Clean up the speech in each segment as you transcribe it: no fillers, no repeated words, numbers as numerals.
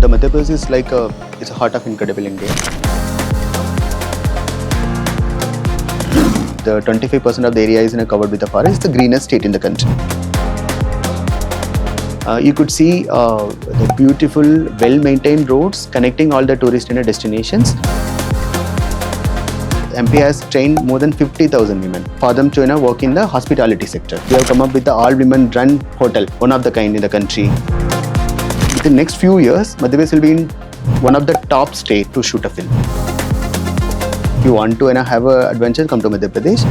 The Madhya Pradesh is like it's a heart of incredible India. The 25% of the area is covered with the forest. It's the greenest state in the country. You could see the beautiful, well-maintained roads connecting all the tourist destinations. MP has trained more than 50,000 women for them to work in the hospitality sector. We have come up with the all-women run hotel, one of the kind in the country. Within the next few years, Madhya Pradesh will be in one of the top states to shoot a film. If you want to have an adventure, come to Madhya Pradesh.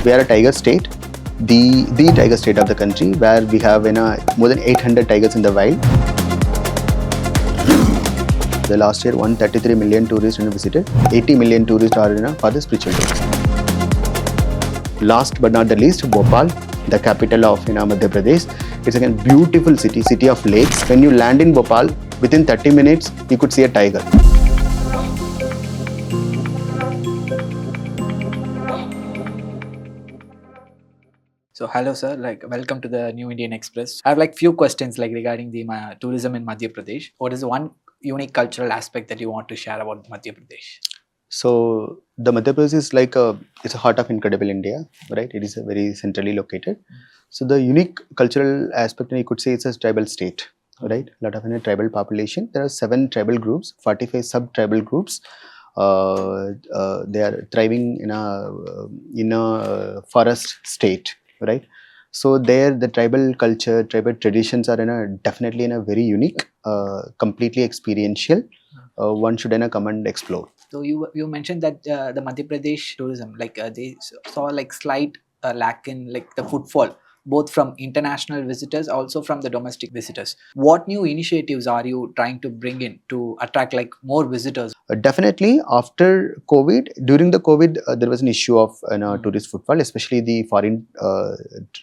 We are a tiger state, the tiger state of the country, where we have more than 800 tigers in the wild. The last year, 133 million tourists visited. 80 million tourists are for the spiritual tourism. Last but not the least, Bhopal, the capital of Madhya Pradesh. It's a beautiful city of lakes. When you land in Bhopal, within 30 minutes, you could see a tiger. So hello sir, welcome to the New Indian Express. I have few questions regarding the tourism in Madhya Pradesh. What is one unique cultural aspect that you want to share about Madhya Pradesh? So the Madhya Pradesh is it's a heart of incredible India, right? It is very centrally located. So the unique cultural aspect, you could say it's a tribal state, right? A lot of tribal population. There are 7 tribal groups, 45 sub-tribal groups. They are thriving in a forest state, right? So there, the tribal culture, tribal traditions are definitely very unique, completely experiential. One should come and explore. So you mentioned that the Madhya Pradesh tourism, they saw slight lack in the footfall, both from international visitors, also from the domestic visitors. What new initiatives are you trying to bring in to attract more visitors? Definitely, after COVID, during the COVID, there was an issue of tourist footfall, especially the foreign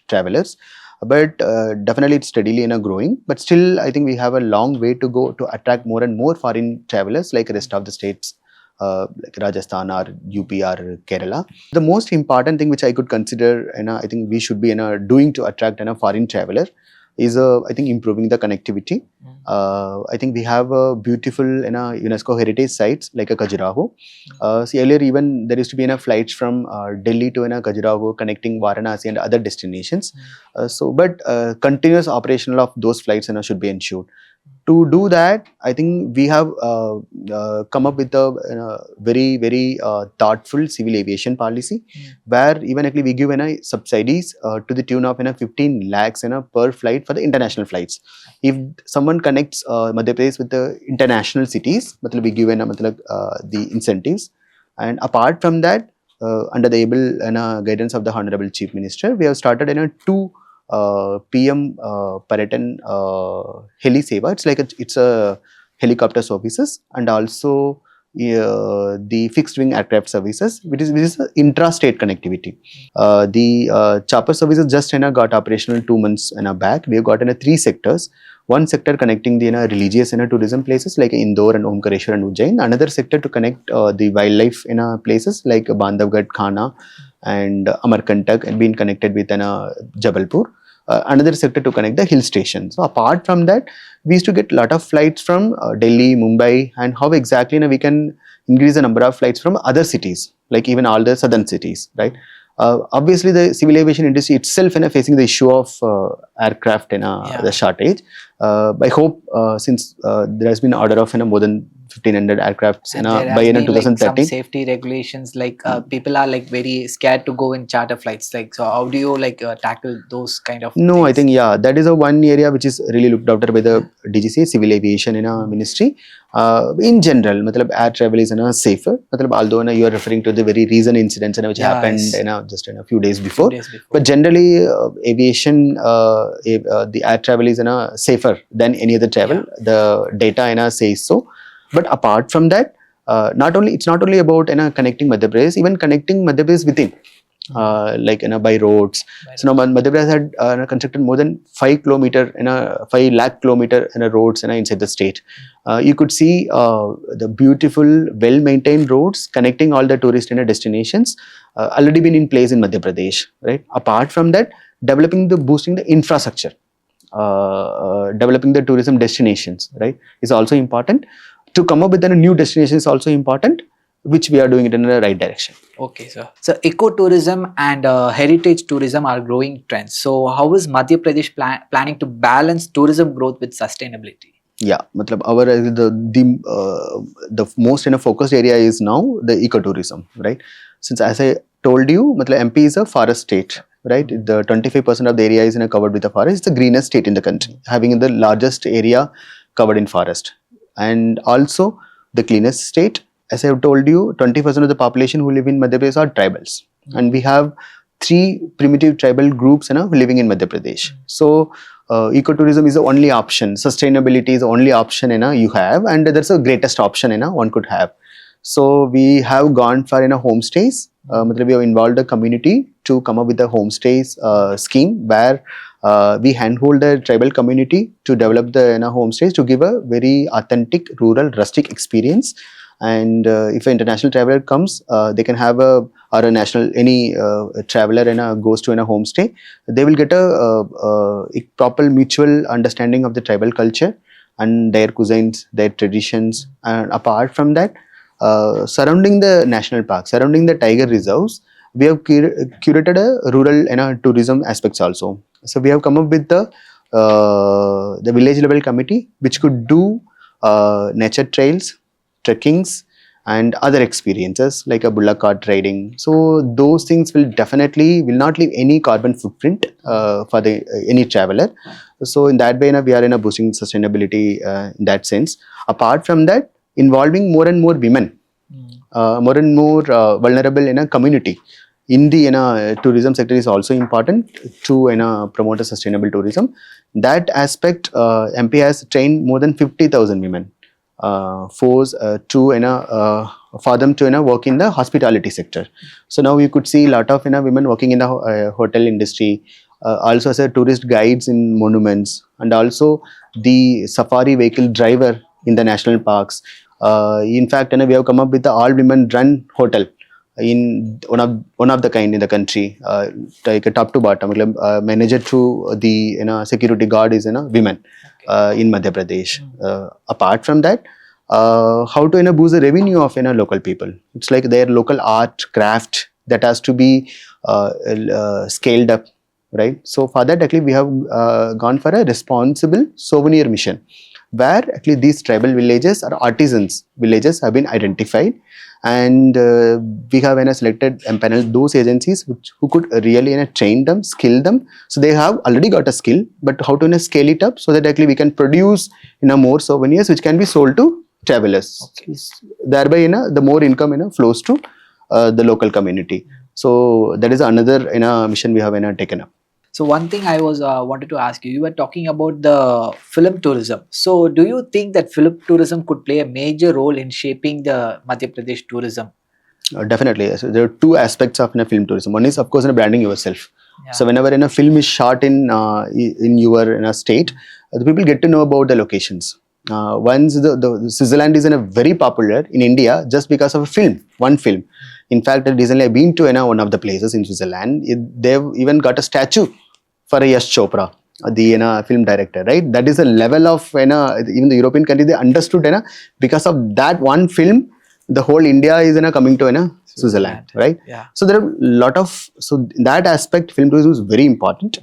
travelers. But definitely it's steadily growing. But still, I think we have a long way to go to attract more and more foreign travelers like the rest of the states. Like Rajasthan or UP or Kerala. The most important thing which I could consider I think we should be doing to attract a foreign traveler is I think improving the connectivity. I think we have beautiful UNESCO heritage sites like a Khajuraho. See, earlier even there used to be flights from Delhi to Khajuraho connecting Varanasi and other destinations. But continuous operational of those flights should be ensured. To do that, I think we have come up with a very, very thoughtful civil aviation policy, where even actually we give subsidies to the tune of 15 lakhs per flight for the international flights. If someone connects Madhya Pradesh with the international cities, we give the incentives. And apart from that, under the able guidance of the Honorable Chief Minister, we have started 2 PM Paratan Heli Seva. It's a helicopter services and also the fixed wing aircraft services, which is intra-state connectivity. The chopper services just got operational 2 months back. We have got 3 sectors. One sector connecting the religious tourism places like Indore and Omkareshwar and Ujjain. Another sector to connect the wildlife places like Bandhavgarh, Khana and Amarkantak, and being connected with Jabalpur. Another sector to connect the hill stations. So apart from that, we used to get a lot of flights from Delhi, Mumbai, and how exactly we can increase the number of flights from other cities, like even all the southern cities, right? Obviously, the civil aviation industry itself facing the issue of aircraft the shortage. I hope since there has been order of more than 1,500 aircrafts by 2013. Some safety regulations, people are very scared to go in charter flights. So how do you tackle those kind of things? I think that is one area which is really looked after by the DGCA, civil aviation ministry. In general, air travel is safer. Although you are referring to the very recent incidents which happened just a few days before. But generally, aviation, the air travel is safer than any other travel. The data says so. But apart from that, it's not only about connecting Madhya Pradesh, even connecting Madhya Pradesh within. By roads. So now Madhya Pradesh had constructed more than 5 lakh kilometer roads inside the state. You could see the beautiful, well-maintained roads connecting all the tourist destinations already been in place in Madhya Pradesh, right? Apart from that, boosting the infrastructure. developing the tourism destinations, right, is also important. To come up with a new destination is also important, which we are doing it in the right direction. Okay, sir. So ecotourism and heritage tourism are growing trends. So how is Madhya Pradesh planning to balance tourism growth with sustainability? Yeah, matlab our the most focused area is now the ecotourism, right? Since as I told you, matlab MP is a forest state, right? The 25% of the area is covered with the forest. It's the greenest state in the country, having the largest area covered in forest, and also the cleanest state. As I have told you, 20% of the population who live in Madhya Pradesh are tribals, and we have three primitive tribal groups living in Madhya Pradesh. So ecotourism is the only option. Sustainability is the only option you have, and that's the greatest option one could have. So we have gone for homestays. We have involved the community to come up with a homestays scheme where we handhold the tribal community to develop the homestays to give a very authentic rural rustic experience. And if an international traveler comes, they can have or a national any traveler goes to a homestay, they will get a proper mutual understanding of the tribal culture and their cuisines, their traditions. And apart from that, surrounding the national park, surrounding the tiger reserves, we have curated a rural tourism aspects also. So we have come up with the village level committee, which could do nature trails, trekkings, and other experiences like a bullock cart riding. So those things will not leave any carbon footprint for the any traveler. So in that way, we are boosting sustainability in that sense. Apart from that, involving more and more women, more and more vulnerable in a community in the tourism sector is also important to promote a sustainable tourism. That aspect, MP has trained more than 50,000 women for them to work in the hospitality sector. So now you could see a lot of women working in the hotel industry, also as a tourist guides in monuments, and also the safari vehicle driver in the national parks. In fact, we have come up with the all women run hotel in one of the kind in the country, like a top to bottom. Manager to the security guard is women in Madhya Pradesh. Apart from that, how to boost the revenue of local people. It's like their local art craft that has to be scaled up, right? So for that, actually, we have gone for a responsible souvenir mission, where actually these tribal villages or artisans villages have been identified, and we have selected and paneled those agencies who could really train them, skill them. So they have already got a skill, but how to scale it up so that actually we can produce more souvenirs which can be sold to travelers. Okay. Thereby the more income flows to the local community. So that is another mission we have taken up. So one thing I was wanted to ask you, you were talking about the film tourism. So do you think that film tourism could play a major role in shaping the Madhya Pradesh tourism? Definitely. So there are two aspects of film tourism. One is, of course, branding yourself. Yeah. So whenever a film is shot in your state, the people get to know about the locations. Once the Switzerland is very popular in India just because of a film, one film. In fact, recently I've been to one of the places in Switzerland. They've even got a statue for a Yash Chopra, the film director, right? That is a level of even the European country, they understood because of that one film, the whole India is coming to Switzerland, right? Yeah. So there are a lot of, so in that aspect, film tourism is very important.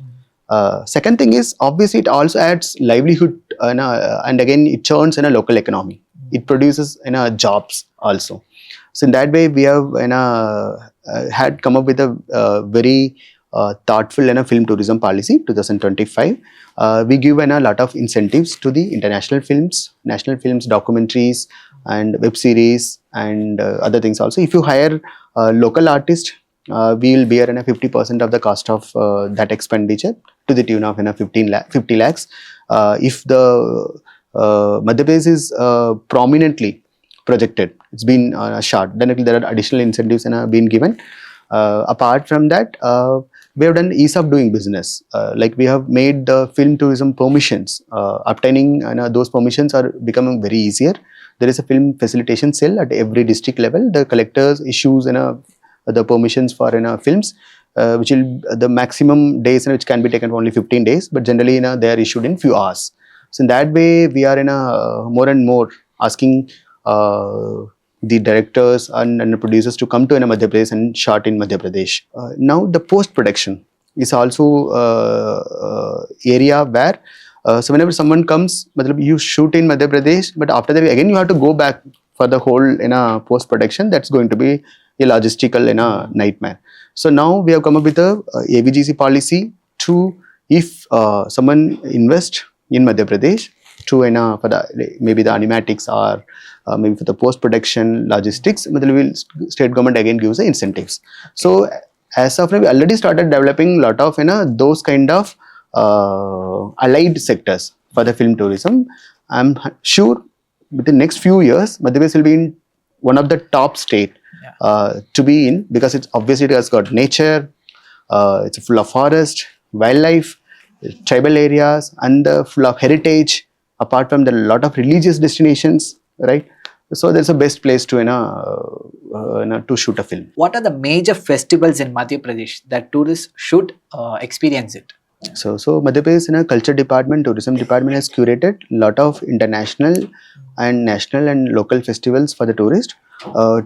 Second thing is, obviously it also adds livelihood and again it churns in a local economy. It produces jobs also. So in that way, we have had come up with a very thoughtful film tourism policy 2025. We give a lot of incentives to the international films, national films, documentaries, and web series, and other things also. If you hire a local artist, we will bear 50% of the cost of that expenditure to the tune of 50 lakhs. If the Madhya Pradesh is prominently projected, it's been shot, then there are additional incentives been given. Apart from that, we have done ease of doing business. Like we have made the film tourism permissions. Obtaining those permissions are becoming very easier. There is a film facilitation cell at every district level. The collectors issues the permissions for films. which will the maximum days which can be taken for only 15 days, but generally they are issued in few hours. So in that way, we are more and more asking the directors and the producers to come to Madhya Pradesh and shot in Madhya Pradesh. Now the post production is also area where so whenever someone comes, you shoot in Madhya Pradesh, but after that again you have to go back for the whole post production. That's going to be a logistical nightmare. So now we have come up with a AVGC policy to, if someone invest in Madhya Pradesh to for the maybe the animatics or maybe for the post production logistics, state government again gives the incentives. So as of now, we already started developing a lot of those kind of allied sectors for the film tourism. I'm sure within next few years, Madhya Pradesh will be in one of the top state to be in, because it's obviously it has got nature, it's full of forest, wildlife, tribal areas, and full of heritage. Apart from the lot of religious destinations, right? So that's the best place to to shoot a film. What are the major festivals in Madhya Pradesh that tourists should experience it? So Madhya Pradesh culture department, tourism department has curated a lot of international and national and local festivals for the tourist.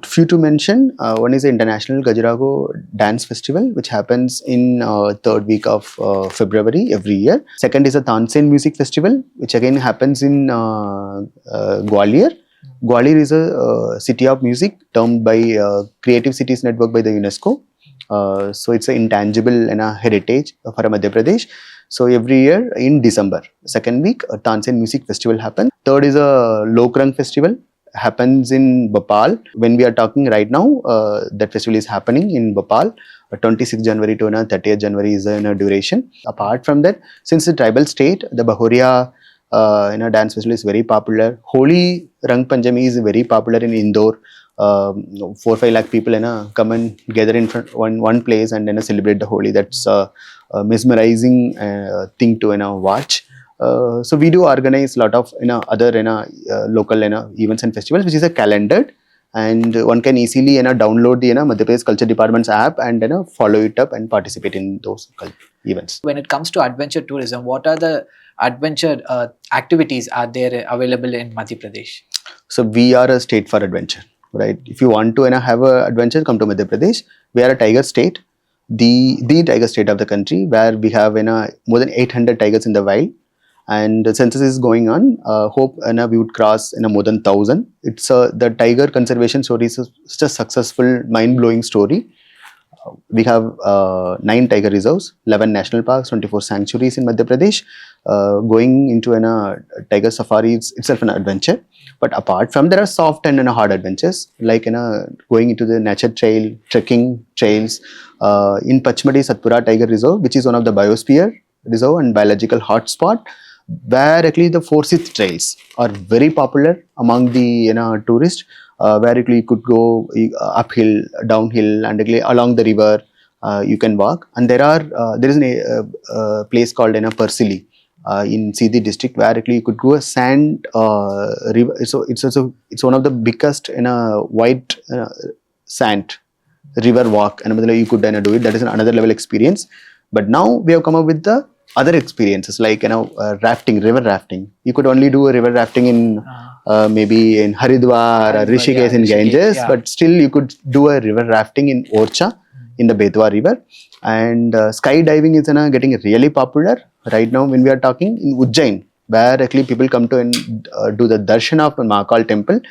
Few to mention, one is the International Gajarago Dance Festival, which happens in third week of February every year. Second is a Tansen Music Festival, which again happens in Gwalior. Gwalior is a city of music termed by Creative Cities Network by the UNESCO. So it's an intangible heritage for Madhya Pradesh. So every year in December, second week, a Tansen Music Festival happens. Third is a Lokrang Festival, happens in Bhopal. When we are talking right now, that festival is happening in Bhopal. 26th January to 30th January is in a duration. Apart from that, since the tribal state, the Bahuria dance festival is very popular. Holi Rang Panchami is very popular in Indore. 4-5 lakh people come and gather in front one place and celebrate the Holi. That's a mesmerizing thing to watch. So we do organize a lot of other local events and festivals, which is a calendared, and one can easily download the Madhya Pradesh Culture Department's app and follow it up and participate in those events. When it comes to adventure tourism, what are the adventure activities are there available in Madhya Pradesh? So we are a state for adventure, right? If you want to have a adventure, come to Madhya Pradesh. We are a tiger state, the tiger state of the country, where we have more than 800 tigers in the wild. And the census is going on. Hope we would cross more than 1,000. It's the tiger conservation story is such a successful, mind-blowing story. We have 9 tiger reserves, 11 national parks, 24 sanctuaries in Madhya Pradesh. Going into a tiger safari is itself an adventure. But apart from, there are soft and hard adventures, like going into the nature trail, trekking trails in Pachmadi Satpura Tiger Reserve, which is one of the biosphere reserve and biological hotspot, where actually the Forsyth trails are very popular among the tourists, where actually you could go uphill, downhill, and actually along the river you can walk. And there is a place called Persili in Sindhi district, where actually you could go a sand river. So it's one of the biggest white sand river walk, and you could do it. That is another level experience. But now we have come up with the other experiences, like rafting, river rafting. You could only do a river rafting in maybe in Haridwar or Rishikesh in Ganges, but still you could do a river rafting in Orcha in the Betwa river. And skydiving is getting really popular right now when we are talking in Ujjain, where actually people come to and do the darshan of Mahakal temple.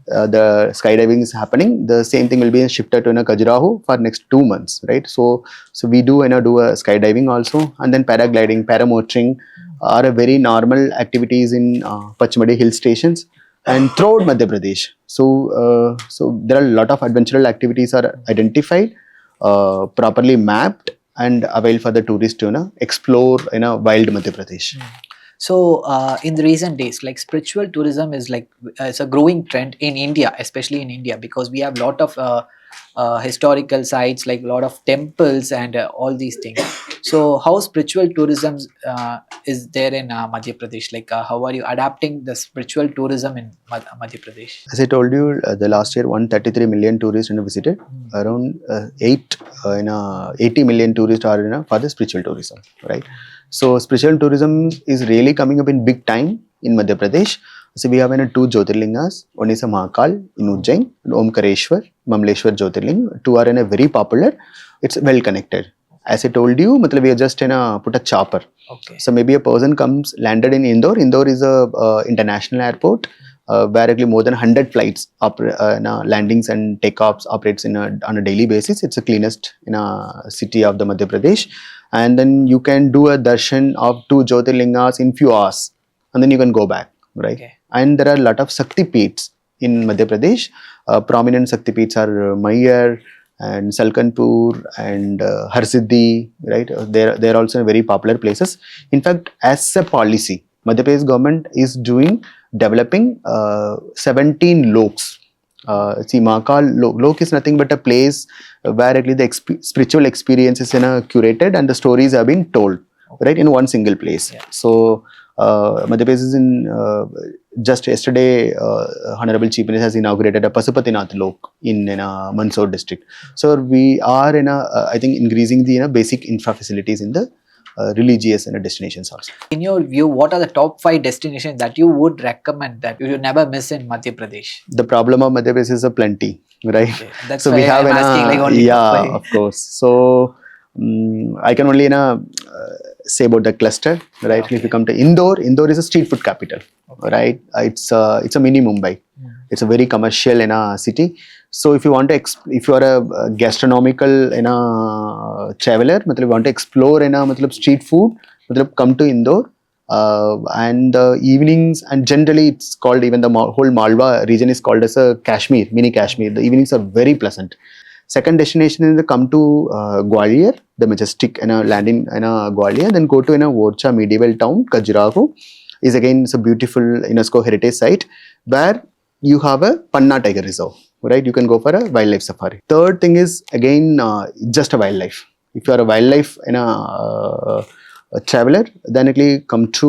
The skydiving is happening. The same thing will be shifted to Khajuraho for next 2 months, right? So we do do a skydiving also, and then paragliding, paramotoring are a very normal activities in Pachmadi hill stations and throughout Madhya Pradesh. So there are a lot of adventural activities are identified, properly mapped, and available for the tourists to explore wild Madhya Pradesh. So in the recent days, like spiritual tourism is like it's a growing trend in India, especially in India, because we have a lot of historical sites, like a lot of temples and all these things. So how spiritual tourism is there in Madhya Pradesh? Like how are you adapting the spiritual tourism in Madhya Pradesh? As I told you, the last year 133 million tourists visited. Around 80 million tourists are for the spiritual tourism, right? So spiritual tourism is really coming up in big time in Madhya Pradesh. So we have two Jyotirlingas. One is a Mahakal in Ujjain and Omkareshwar, Mamleshwar Jyotirling. Two are very popular. It's well connected. As I told you, matlab we are just put a chopper. Okay. So maybe a person comes landed in Indore. Indore is a international airport. Where actually more than 100 flights landings and takeoffs operates on a daily basis. It's the cleanest city of the Madhya Pradesh, and then you can do a darshan of two Jyotirlingas in few hours, and then you can go back, right? Okay. And there are a lot of Shakti Peeths in Madhya Pradesh. Prominent Shakti Peeths are Mayyar and Salkanpur and Harsiddhi, right? They're also very popular places. In fact, as a policy, Madhya Pradesh government is developing 17 loks. See, Mahakal lok is nothing but a place where actually the spiritual experiences curated and the stories have been told, right, in one single place. Yeah. So Madhya Pradesh is in just yesterday, Honorable Chief Minister has inaugurated a Pasupatinath Lok in Mandsaur district. So we are I think increasing the basic infra facilities in the religious destinations also. In your view, what are the top 5 destinations that you would recommend that you should never miss in Madhya Pradesh? The problem of Madhya Pradesh is a plenty, right? Okay. That's So why we have I'm asking like only yeah, top 5. of course. So I can only say about the cluster, right? Okay. If you come to Indore, Indore is a street food capital, right? It's a mini Mumbai. It's a very commercial city. So if you want to if you are a gastronomical traveler, matlab you want to explore matlab street food, matlab come to Indore. And the evenings, and generally it's called, even the whole Malwa region is called as a Kashmir, mini Kashmir. The evenings are very pleasant. Second destination is come to Gwalior, the majestic land in Gwalior, then go to Vorcha medieval town, Khajuraho. Is again, it's a beautiful UNESCO heritage site where you have a Panna Tiger Reserve, right? You can go for a wildlife safari. Third thing is again just a wildlife. If you are a wildlife a traveler, then actually come to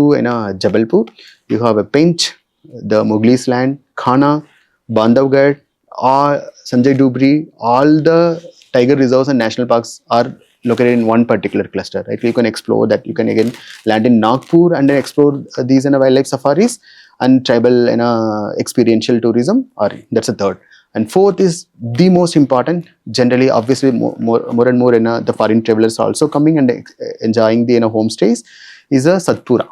Jabalpur. You have a Pinch, the Mughals land, Khana, Bandhavgarh, or Sanjay Dubri. All the tiger reserves and national parks are located in one particular cluster, right? You can explore that. You can again land in Nagpur and then explore these wildlife safaris and tribal experiential tourism. Or that's the third. And fourth is the most important. Generally, obviously, more and more the foreign travelers are also coming and enjoying the homestays. Is a Satpura.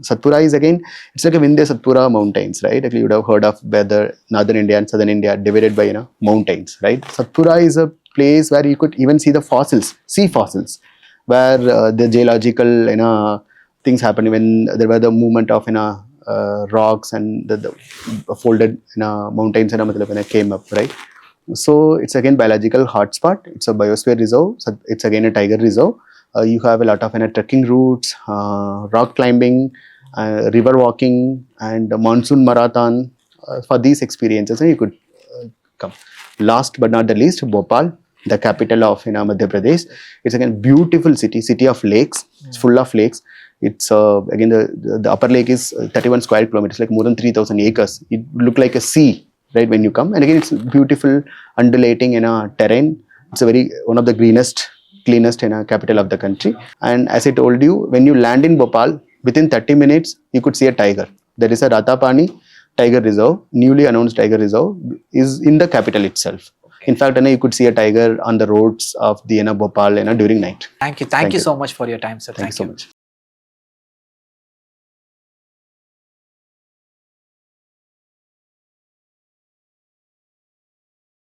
Satpura is again, it's like a Vindhya Satpura mountains, right? Actually, you would have heard of where the northern India and southern India are divided by mountains, right? Satpura is a place where you could even see the fossils, sea fossils, where the geological things happened when there were the movement of rocks and the folded mountains came up, right? So it's again biological hotspot. It's a biosphere reserve. So it's again a tiger reserve. You have a lot of trekking routes, rock climbing, river walking, and monsoon marathon. For these experiences, you could come. Last but not the least, Bhopal, the capital of Madhya Pradesh. It's again beautiful city of lakes. It's full of lakes. It's again the upper lake is 31 square kilometers, like more than 3,000 acres. It look like a sea, right, when you come. And again, it's beautiful undulating terrain. It's one of the cleanest capital of the country. And as I told you, when you land in Bhopal, within 30 minutes you could see a tiger. There is a Ratapani Tiger Reserve, newly announced Tiger Reserve, is in the capital itself. In fact, you could see a tiger on the roads of the Bhopal during night. Thank you so much for your time, sir. Thank you so much.